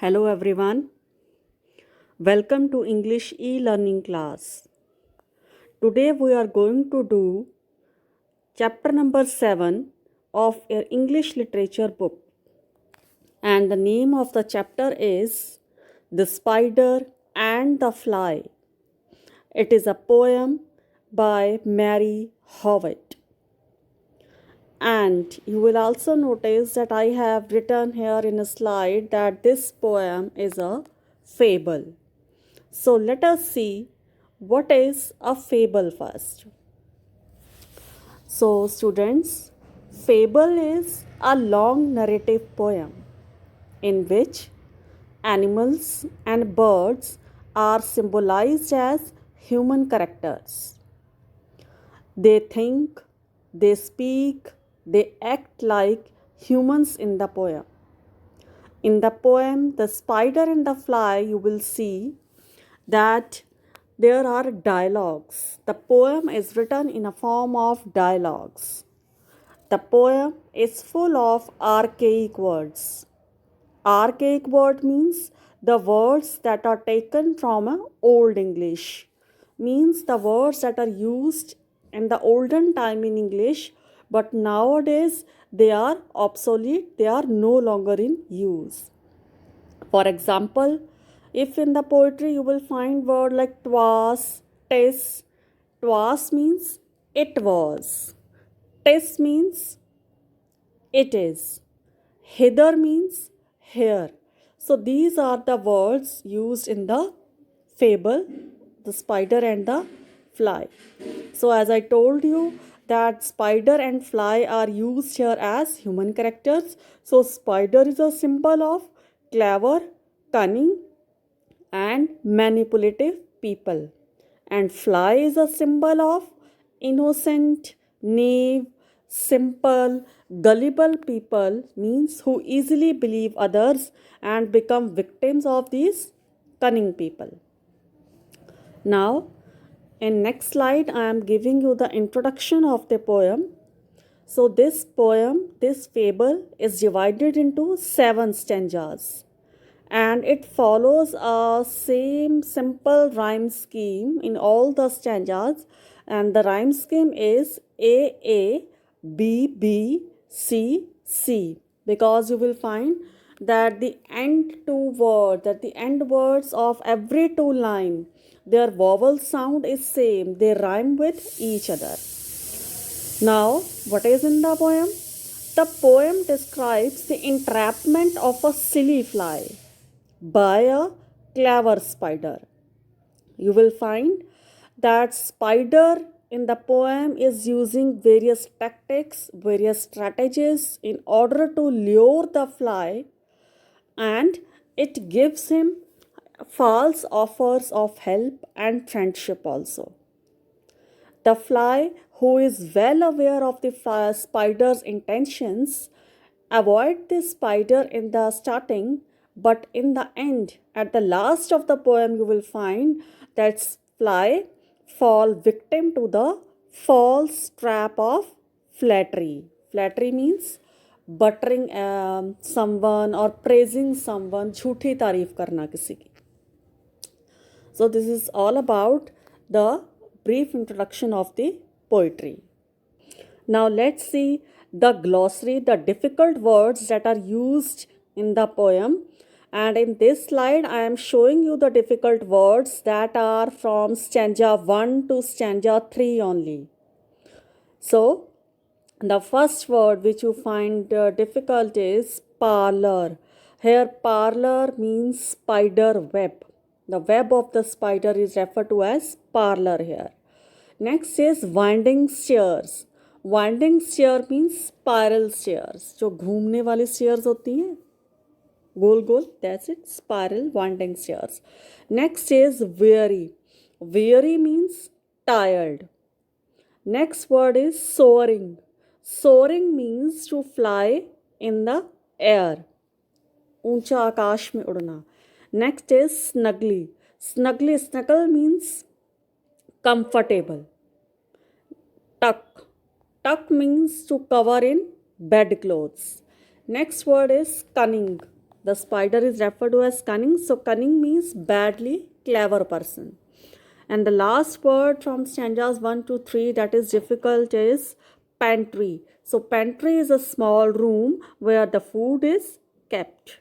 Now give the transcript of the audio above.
Hello everyone. Welcome to English e-learning class. Today we are going to do chapter number 7 of your English literature book. And the name of the chapter is The Spider and the Fly. It is a poem by Mary Howitt. And you will also notice that I have written here in a slide that this poem is a fable. So let us see what is a fable first. So, students, fable is a long narrative poem in which animals and birds are symbolized as human characters. They think, they speak, they act like humans in the poem. In the poem, The Spider and the Fly, you will see that there are dialogues. The poem is written in a form of dialogues. The poem is full of archaic words. Archaic word means the words that are taken from old English. Means the words that are used in the olden time in English, but nowadays they are obsolete, they are no longer in use. For example, if in the poetry you will find word like twas, tis, twas means it was, tis means it is, hither means here. So these are the words used in the fable, the spider and the fly. So as I told you that spider and fly are used here as human characters. So spider is a symbol of clever, cunning and manipulative people. And fly is a symbol of innocent, naive, simple, gullible people, means who easily believe others and become victims of these cunning people. Now, in next slide, I am giving you the introduction of the poem. So this poem, this fable is divided into 7 stanzas and it follows a same simple rhyme scheme in all the stanzas, and the rhyme scheme is A B B C C, because you will find that the end words of every two line, their vowel sound is same, they rhyme with each other. Now, what is in the poem? The poem describes the entrapment of a silly fly by a clever spider. You will find that spider in the poem is using various tactics, various strategies in order to lure the fly, and it gives him false offers of help and friendship also. The fly, who is well aware of the spider's intentions, avoid the spider in the starting, but in the end, at the last of the poem, you will find that fly fall victim to the false trap of flattery. Flattery means buttering someone or praising someone, झूठी तारीफ करना किसी की. So this is all about the brief introduction of the poetry. Now let's see the glossary, the difficult words that are used in the poem. And in this slide, I am showing you the difficult words that are from stanza 1 to stanza 3 only. So, the first word which you find difficult is parlor. Here, parlor means spider web. The web of the spider is referred to as parlor here. Next is winding stairs. Winding stair means spiral stairs. जो घूमने वाली stairs होती हैं गोल गोल, that's it, spiral winding stairs. Next is weary. Weary means tired. Next word is soaring. Soaring means to fly in the air. ऊंचा आकाश में उड़ना. Next is snuggly. Snuggle means comfortable. Tuck. Tuck means to cover in bedclothes. Next word is cunning. The spider is referred to as cunning. So cunning means badly clever person. And the last word from stanzas 1 to 3 that is difficult is pantry. So pantry is a small room where the food is kept.